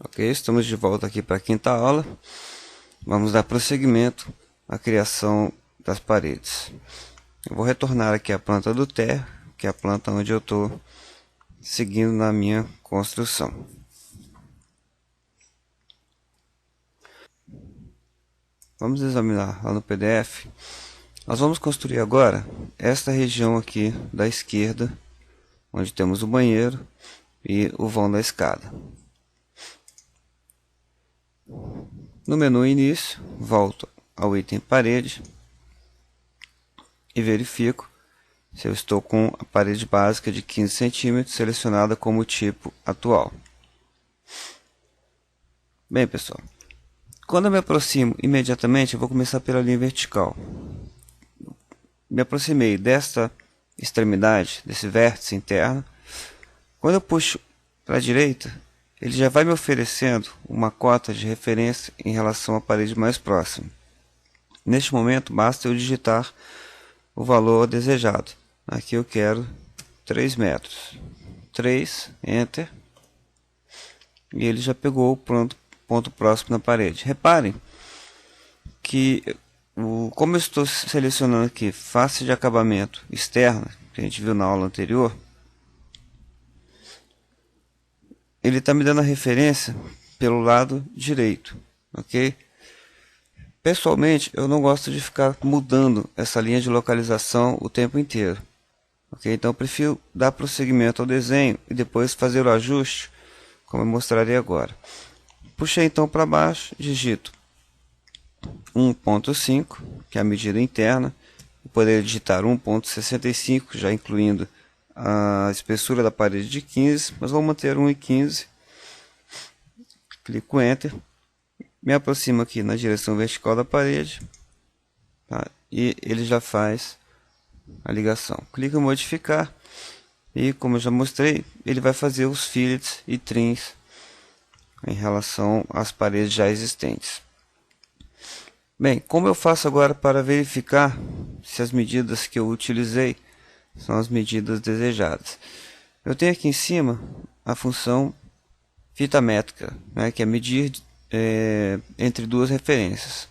Ok, estamos de volta aqui para a quinta aula. Vamos dar prosseguimento à criação das paredes. Eu vou retornar aqui à planta do terra, que é a planta onde eu estou seguindo na minha construção. Vamos examinar lá no PDF. Nós vamos construir agora esta região aqui da esquerda, onde temos o banheiro e o vão da escada. No menu início, volto ao item parede e verifico se eu estou com a parede básica de 15 centímetros selecionada como tipo atual. Bem, pessoal, quando eu me aproximo imediatamente, eu vou começar pela linha vertical. Me aproximei desta extremidade, desse vértice interno. Quando eu puxo para a direita, ele já vai me oferecendo uma cota de referência em relação à parede mais próxima. Neste momento, basta eu digitar o valor desejado. Aqui eu quero 3 metros. 3, Enter. E ele já pegou o ponto próximo na parede. Reparem que, como eu estou selecionando aqui face de acabamento externa, que a gente viu na aula anterior, ele está me dando a referência pelo lado direito, ok? Pessoalmente, eu não gosto de ficar mudando essa linha de localização o tempo inteiro, ok? Então eu prefiro dar prosseguimento ao desenho e depois fazer o ajuste, como eu mostrarei agora. Puxei então para baixo, digito 1.5, que é a medida interna. Eu poderia digitar 1.65, já incluindo a espessura da parede de 15, mas vou manter 1,15. Clico Enter. Me aproximo aqui na direção vertical da parede, tá? E ele já faz a ligação. Clico em modificar e, como eu já mostrei, ele vai fazer os fillets e trims em relação às paredes já existentes. Bem, como eu faço agora para verificar se as medidas que eu utilizei são as medidas desejadas? Eu tenho aqui em cima a função fita métrica, né, que é medir entre duas referências.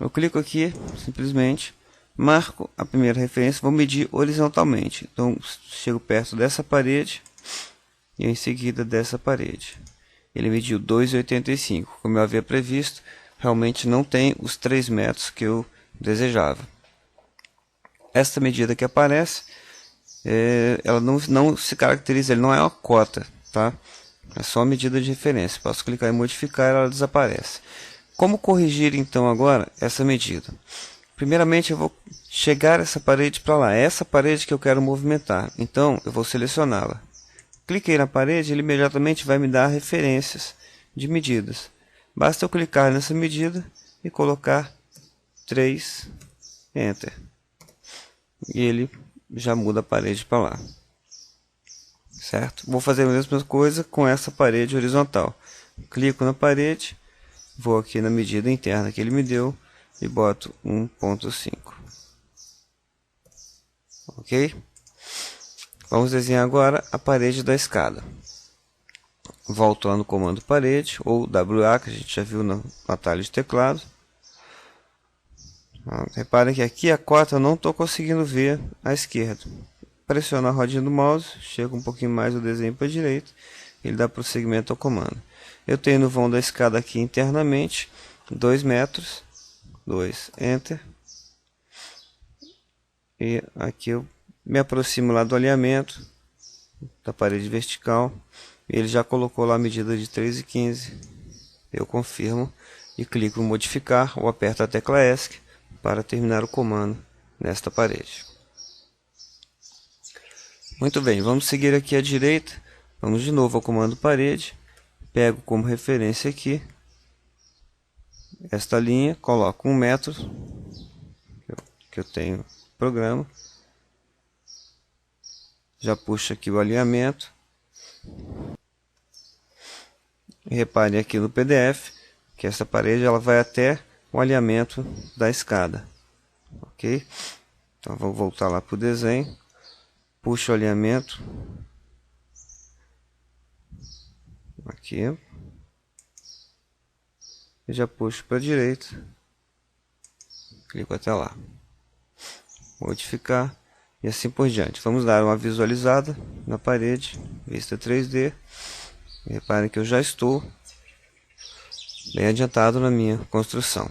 Eu clico aqui, simplesmente marco a primeira referência, vou medir horizontalmente. Então chego perto dessa parede e em seguida dessa parede. Ele mediu 2,85, como eu havia previsto. Realmente não tem os 3 metros que eu desejava. Esta medida que aparece, ela não se caracteriza, ele não é uma cota, tá? É só a medida de referência. Posso clicar em modificar e ela desaparece. Como corrigir então agora essa medida? Primeiramente eu vou chegar essa parede para lá, essa parede que eu quero movimentar. Então eu vou selecioná-la. Cliquei na parede, ele imediatamente vai me dar referências de medidas. Basta eu clicar nessa medida e colocar 3, Enter. E ele já muda a parede para lá. Certo? Vou fazer a mesma coisa com essa parede horizontal. Clico na parede, vou aqui na medida interna que ele me deu e boto 1.5. Ok? Vamos desenhar agora a parede da escada. Volto lá no comando parede, ou WA, que a gente já viu no atalho de teclado. Reparem que aqui a cota eu não estou conseguindo ver à esquerda. Pressiono a rodinha do mouse, chego um pouquinho mais o desenho para a direita, ele dá prosseguimento ao comando. Eu tenho no vão da escada aqui internamente 2 metros, 2, Enter. E aqui eu me aproximo lá do alinhamento da parede vertical. Ele já colocou lá a medida de 3,15. Eu confirmo e clico em modificar ou aperto a tecla ESC para terminar o comando nesta parede. Muito bem, vamos seguir aqui à direita. Vamos de novo ao comando parede. Pego como referência aqui esta linha, coloco 1 metro que eu tenho no programa. Já puxo aqui o alinhamento. E repare aqui no PDF que essa parede ela vai até o alinhamento da escada. Ok? Então vou voltar lá para o desenho. Puxo o alinhamento. Aqui. e já puxo para a direita, clico até lá, modificar e assim por diante. Vamos dar uma visualizada na parede, vista 3D. Reparem que eu já estou bem adiantado na minha construção.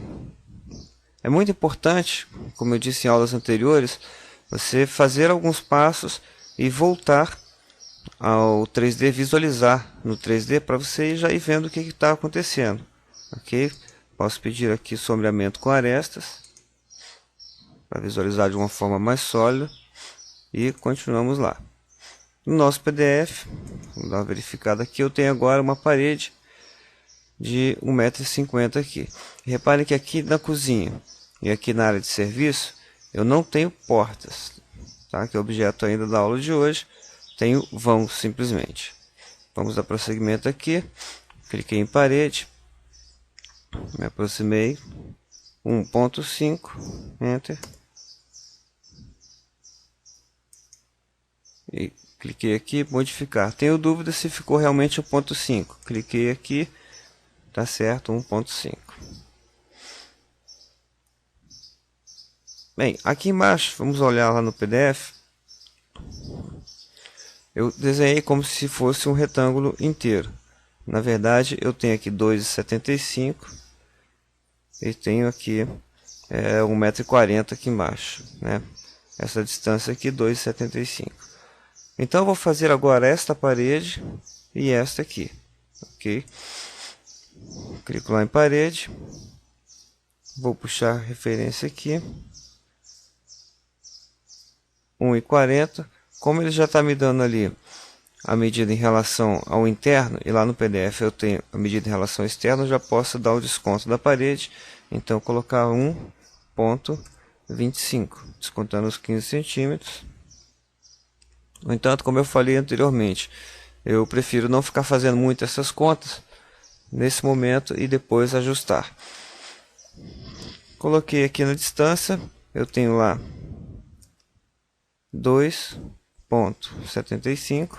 É muito importante, como eu disse em aulas anteriores, você fazer alguns passos e voltar ao 3D, visualizar no 3D para você já ir vendo o que está acontecendo. Ok? Posso pedir aqui sombreamento com arestas para visualizar de uma forma mais sólida e continuamos lá. No nosso PDF, vou dar uma verificada aqui, eu tenho agora uma parede de 1,50 m aqui. Reparem que aqui na cozinha e aqui na área de serviço eu não tenho portas, tá? Que é o objeto ainda da aula de hoje, tenho vão simplesmente. Vamos dar prosseguimento aqui, cliquei em parede, me aproximei, 1,5, enter, e cliquei aqui, modificar. Tenho dúvida se ficou realmente 1,5, cliquei aqui, tá certo, 1,5. Bem, aqui embaixo, vamos olhar lá no PDF. Eu desenhei como se fosse um retângulo inteiro. Na verdade, eu tenho aqui 2,75 e tenho aqui 1,40 m aqui embaixo, né? Essa distância aqui, 2,75. Então, eu vou fazer agora esta parede e esta aqui, ok? Clico lá em parede, vou puxar referência aqui, 1,40. Como ele já está me dando ali a medida em relação ao interno, e lá no PDF eu tenho a medida em relação ao externo, eu já posso dar o desconto da parede, então colocar 1,25, descontando os 15 centímetros. No entanto, como eu falei anteriormente, eu prefiro não ficar fazendo muito essas contas nesse momento e depois ajustar. Coloquei aqui na distância, eu tenho lá 2,75.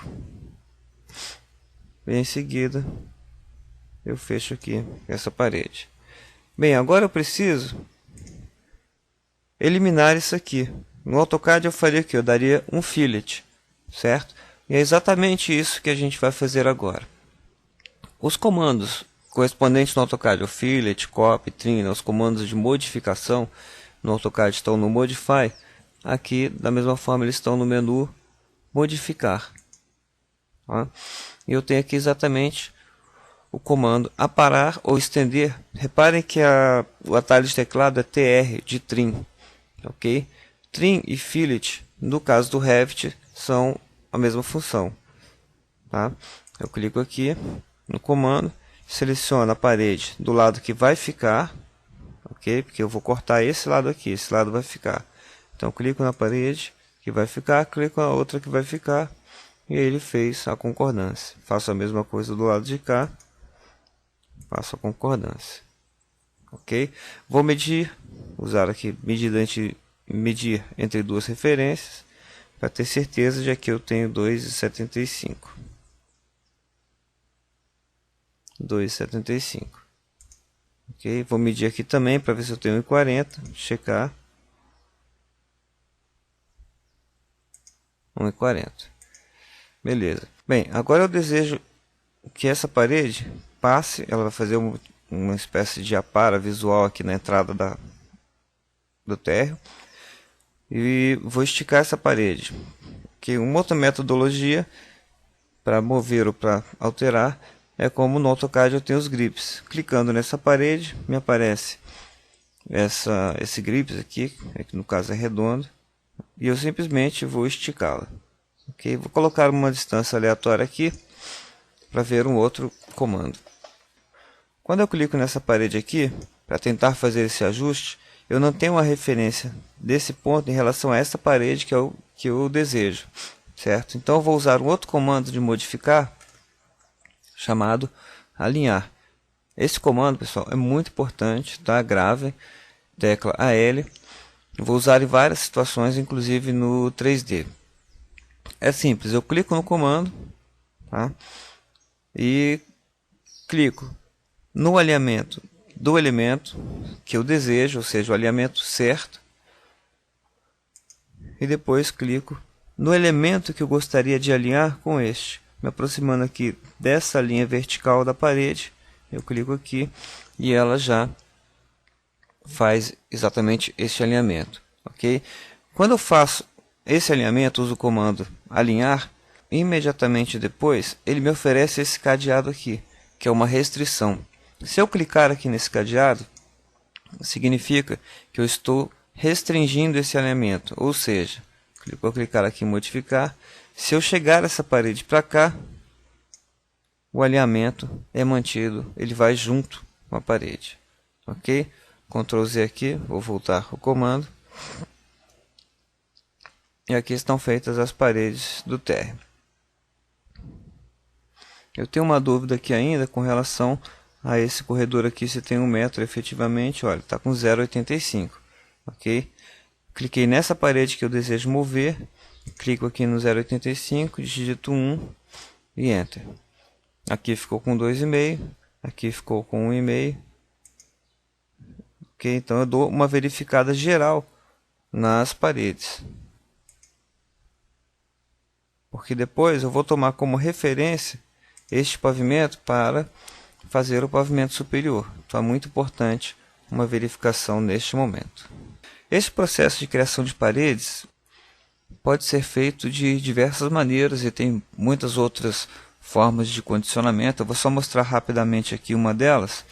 Bem, em seguida eu fecho aqui essa parede. Bem, agora eu preciso eliminar isso aqui. No AutoCAD eu faria aqui, eu daria um fillet, certo? E é exatamente isso que a gente vai fazer agora. Os comandos correspondentes no AutoCAD, o fillet, copy, trim, os comandos de modificação no AutoCAD estão no Modify. Aqui, da mesma forma, eles estão no menu Modificar. Tá? E eu tenho aqui exatamente o comando aparar ou estender. Reparem que o atalho de teclado é TR de trim. Ok? Trim e fillet, no caso do Revit, são a mesma função. Tá? Eu clico aqui no comando, seleciono a parede do lado que vai ficar, ok? Porque eu vou cortar esse lado aqui, esse lado vai ficar. Então clico na parede que vai ficar, clico na outra que vai ficar e ele fez a concordância. Faço a mesma coisa do lado de cá, faço a concordância, ok? Vou medir, usar aqui medir entre duas referências para ter certeza de que eu tenho 2,75. 2,75. Ok, vou medir aqui também para ver se eu tenho 1,40, checar. 1,40. Beleza. Bem, agora eu desejo que essa parede passe, ela vai fazer uma espécie de apara visual aqui na entrada do térreo. E vou esticar essa parede. Que uma outra metodologia para mover ou para alterar é como no AutoCAD eu tenho os grips. Clicando nessa parede, me aparece esse grips aqui, que no caso é redondo, e eu simplesmente vou esticá-la. Ok? Vou colocar uma distância aleatória aqui para ver um outro comando. Quando eu clico nessa parede aqui, para tentar fazer esse ajuste, eu não tenho uma referência desse ponto em relação a essa parede que eu desejo, certo? Então eu vou usar um outro comando de modificar, chamado alinhar. Esse comando, pessoal, é muito importante, tá? Gravem, tecla AL. Vou usar em várias situações, inclusive no 3D. É simples, eu clico no comando, tá? E clico no alinhamento do elemento que eu desejo, ou seja, o alinhamento certo. E depois clico no elemento que eu gostaria de alinhar com este. Me aproximando aqui dessa linha vertical da parede, eu clico aqui e ela já faz exatamente este alinhamento, ok? Quando eu faço esse alinhamento, uso o comando alinhar, imediatamente depois ele me oferece esse cadeado aqui, que é uma restrição. Se eu clicar aqui nesse cadeado, significa que eu estou restringindo esse alinhamento, ou seja, vou clicar aqui em modificar. Se eu chegar essa parede para cá, o alinhamento é mantido, ele vai junto com a parede, ok? Ctrl Z aqui, vou voltar o comando. E aqui estão feitas as paredes do térreo. Eu tenho uma dúvida aqui ainda com relação a esse corredor aqui, se tem 1 metro efetivamente. Olha, está com 0,85, ok? Cliquei nessa parede que eu desejo mover, clico aqui no 0,85, digito 1 e Enter. Aqui ficou com 2,5, aqui ficou com 1,5. Ok, então eu dou uma verificada geral nas paredes. Porque depois eu vou tomar como referência este pavimento para fazer o pavimento superior. Então é muito importante uma verificação neste momento. Esse processo de criação de paredes pode ser feito de diversas maneiras e tem muitas outras formas de condicionamento. Eu vou só mostrar rapidamente aqui uma delas,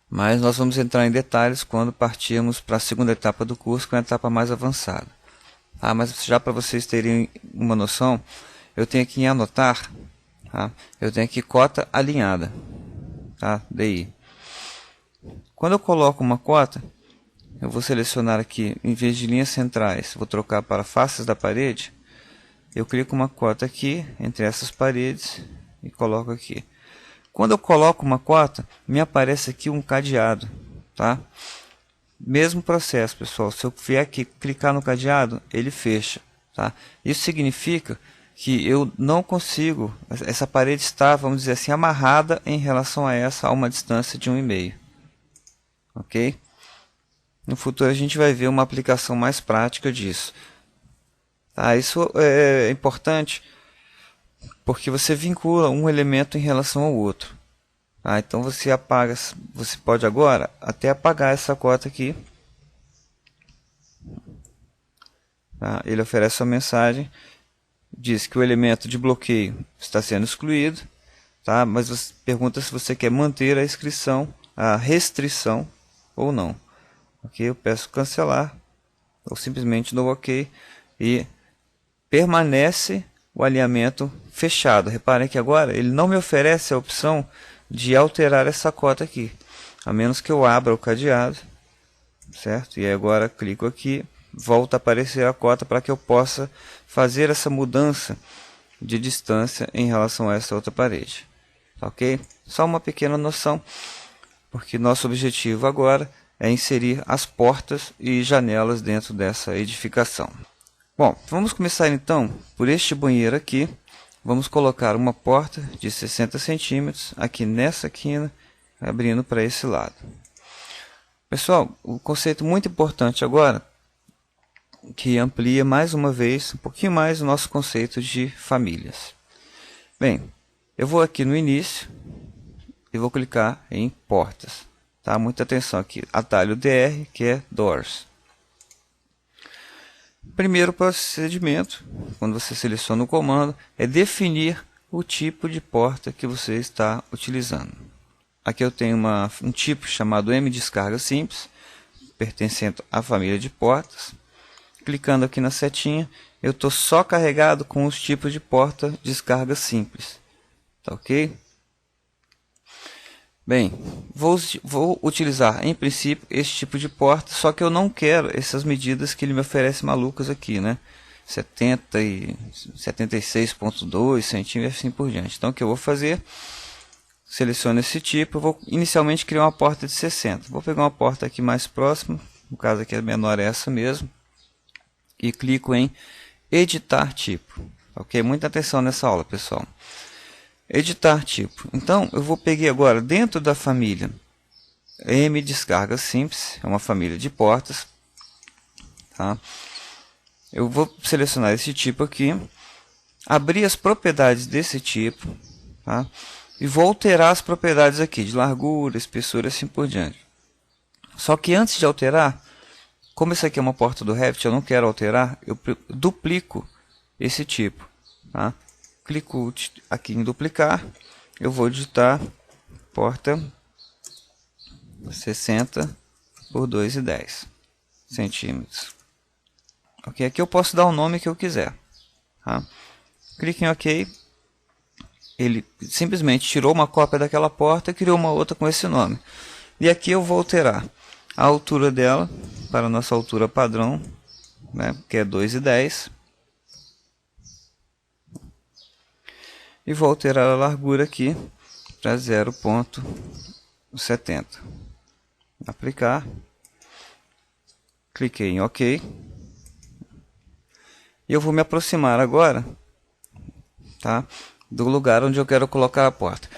mas nós vamos entrar em detalhes quando partirmos para a segunda etapa do curso, que é uma etapa mais avançada. Mas já para vocês terem uma noção, eu tenho aqui em anotar, eu tenho aqui cota alinhada, DI. Quando eu coloco uma cota, eu vou selecionar aqui, em vez de linhas centrais, vou trocar para faces da parede. Eu clico uma cota aqui, entre essas paredes, e coloco aqui. Quando eu coloco uma cota, me aparece aqui um cadeado, Mesmo processo, pessoal. Se eu vier aqui clicar no cadeado, ele fecha, Isso significa que eu não consigo, essa parede está, vamos dizer assim, amarrada em relação a essa, a uma distância de 1,5. Ok? No futuro a gente vai ver uma aplicação mais prática disso. Isso é importante porque você vincula um elemento em relação ao outro. Então você apaga, você pode agora até apagar essa cota aqui. Ele oferece uma mensagem, diz que o elemento de bloqueio está sendo excluído, mas você pergunta se você quer manter a inscrição, a restrição ou não. Ok, eu peço cancelar ou simplesmente dou OK e permanece o alinhamento fechado. Reparem que agora ele não me oferece a opção de alterar essa cota aqui, a menos que eu abra o cadeado, certo? E agora clico aqui, volta a aparecer a cota para que eu possa fazer essa mudança de distância em relação a essa outra parede, ok? Só uma pequena noção, porque nosso objetivo agora é inserir as portas e janelas dentro dessa edificação. Bom, vamos começar então por este banheiro aqui. Vamos colocar uma porta de 60 centímetros aqui nessa quina, abrindo para esse lado. Pessoal, o conceito muito importante agora, que amplia mais uma vez, um pouquinho mais o nosso conceito de famílias. Bem, eu vou aqui no início e vou clicar em portas. Muita atenção aqui, atalho DR, que é Doors. Primeiro procedimento, quando você seleciona o comando, é definir o tipo de porta que você está utilizando. Aqui eu tenho um tipo chamado M descarga simples, pertencente à família de portas. Clicando aqui na setinha, eu estou só carregado com os tipos de porta descarga simples. Ok? Bem, vou utilizar em princípio esse tipo de porta, só que eu não quero essas medidas que ele me oferece malucas aqui, 70 e 76,2 centímetros, assim por diante. Então o que eu vou fazer? Seleciono esse tipo, eu vou inicialmente criar uma porta de 60. Vou pegar uma porta aqui mais próxima, no caso aqui a menor é essa mesmo, e clico em editar tipo. Ok? Muita atenção nessa aula, pessoal. Editar tipo. Então, eu vou pegar agora dentro da família M descarga simples, é uma família de portas, tá? Eu vou selecionar esse tipo aqui, abrir as propriedades desse tipo, tá? E vou alterar as propriedades aqui de largura, espessura e assim por diante. Só que antes de alterar, como isso aqui é uma porta do Revit, eu não quero alterar, eu duplico esse tipo, tá? Clico aqui em duplicar, eu vou digitar porta 60 por 2,10 centímetros. Ok, aqui eu posso dar o nome que eu quiser, tá? Clique em OK. Ele simplesmente tirou uma cópia daquela porta e criou uma outra com esse nome. E aqui eu vou alterar a altura dela para a nossa altura padrão, né, que é 2,10. E vou alterar a largura aqui para 0,70. Aplicar. Cliquei em OK. E eu vou me aproximar agora, tá, do lugar onde eu quero colocar a porta.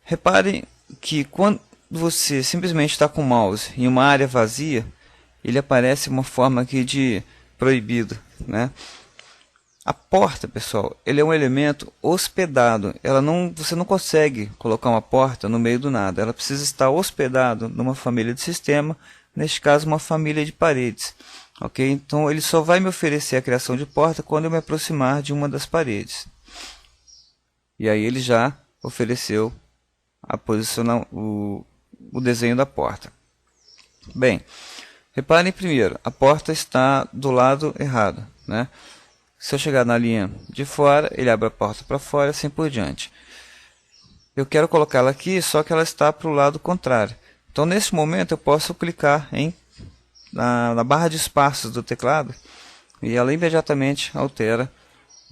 Reparem que quando você simplesmente está com o mouse em uma área vazia, ele aparece uma forma aqui de proibido, né? A porta, pessoal, ele é um elemento hospedado. Você não consegue colocar uma porta no meio do nada. Ela precisa estar hospedado numa família de sistema, neste caso uma família de paredes. Ok? Então ele só vai me oferecer a criação de porta quando eu me aproximar de uma das paredes. E aí ele já ofereceu a posicionar o desenho da porta. Bem, reparem primeiro, a porta está do lado errado, né? Se eu chegar na linha de fora, ele abre a porta para fora e assim por diante. Eu quero colocá-la aqui, só que ela está para o lado contrário. Então, nesse momento, eu posso clicar na barra de espaços do teclado e ela imediatamente altera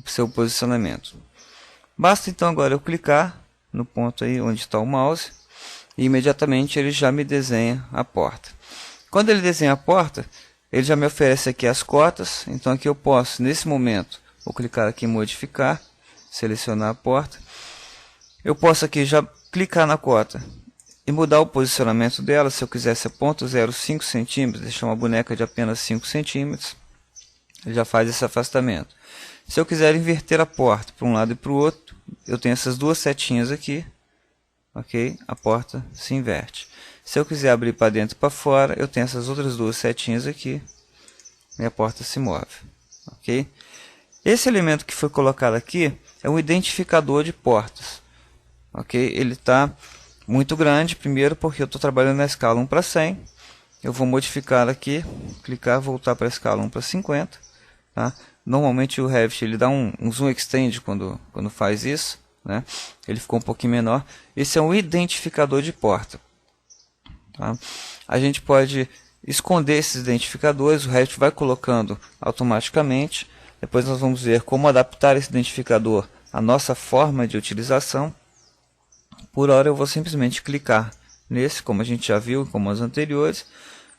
o seu posicionamento. Basta então agora eu clicar no ponto aí onde está o mouse e imediatamente ele já me desenha a porta. Quando ele desenha a porta, ele já me oferece aqui as cotas, então aqui eu posso, nesse momento, vou clicar aqui em modificar, selecionar a porta. Eu posso aqui já clicar na cota e mudar o posicionamento dela, se eu quisesse a 0,05 centímetros, deixar uma boneca de apenas 5 centímetros, ele já faz esse afastamento. Se eu quiser inverter a porta para um lado e para o outro, eu tenho essas duas setinhas aqui, ok? A porta se inverte. Se eu quiser abrir para dentro e para fora, eu tenho essas outras duas setinhas aqui e a porta se move, ok? Esse elemento que foi colocado aqui é um identificador de portas, ok? Ele está muito grande, primeiro porque eu estou trabalhando na escala 1 para 100. Eu vou modificar aqui, clicar, voltar para a escala 1 para 50, tá? Normalmente o Revit ele dá um zoom extend quando faz isso, né? Ele ficou um pouquinho menor. Esse é um identificador de porta. Tá? A gente pode esconder esses identificadores, o Revit vai colocando automaticamente. Depois nós vamos ver como adaptar esse identificador à nossa forma de utilização. Por hora eu vou simplesmente clicar nesse, como a gente já viu, como as anteriores,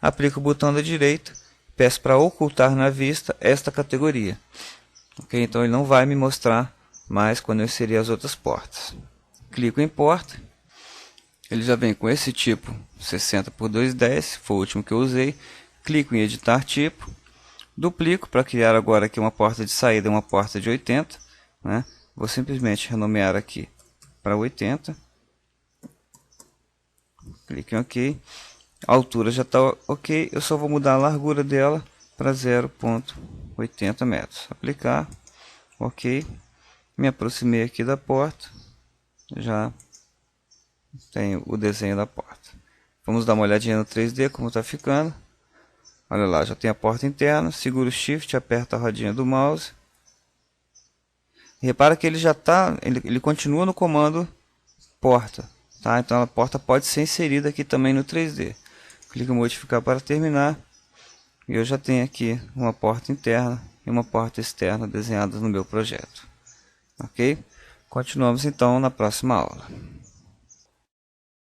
aplico o botão da direita, peço para ocultar na vista esta categoria. Ok? Então ele não vai me mostrar mais quando eu inserir as outras portas. Clico em porta. Ele já vem com esse tipo 60 por 2,10, foi o último que eu usei. Clico em editar tipo, duplico para criar agora aqui uma porta de saída e uma porta de 80, né? Vou simplesmente renomear aqui para 80. Clique em OK. A altura já está OK, eu só vou mudar a largura dela para 0,80 metros. Aplicar, OK. Me aproximei aqui da porta, já tenho o desenho da porta. Vamos dar uma olhadinha no 3D como está ficando. Olha lá, já tem a porta interna. Segura o Shift, aperta a rodinha do mouse. E repara que ele já está, ele continua no comando porta, tá? Então a porta pode ser inserida aqui também no 3D. Clique em modificar para terminar. E eu já tenho aqui uma porta interna e uma porta externa desenhadas no meu projeto. Ok? Continuamos então na próxima aula.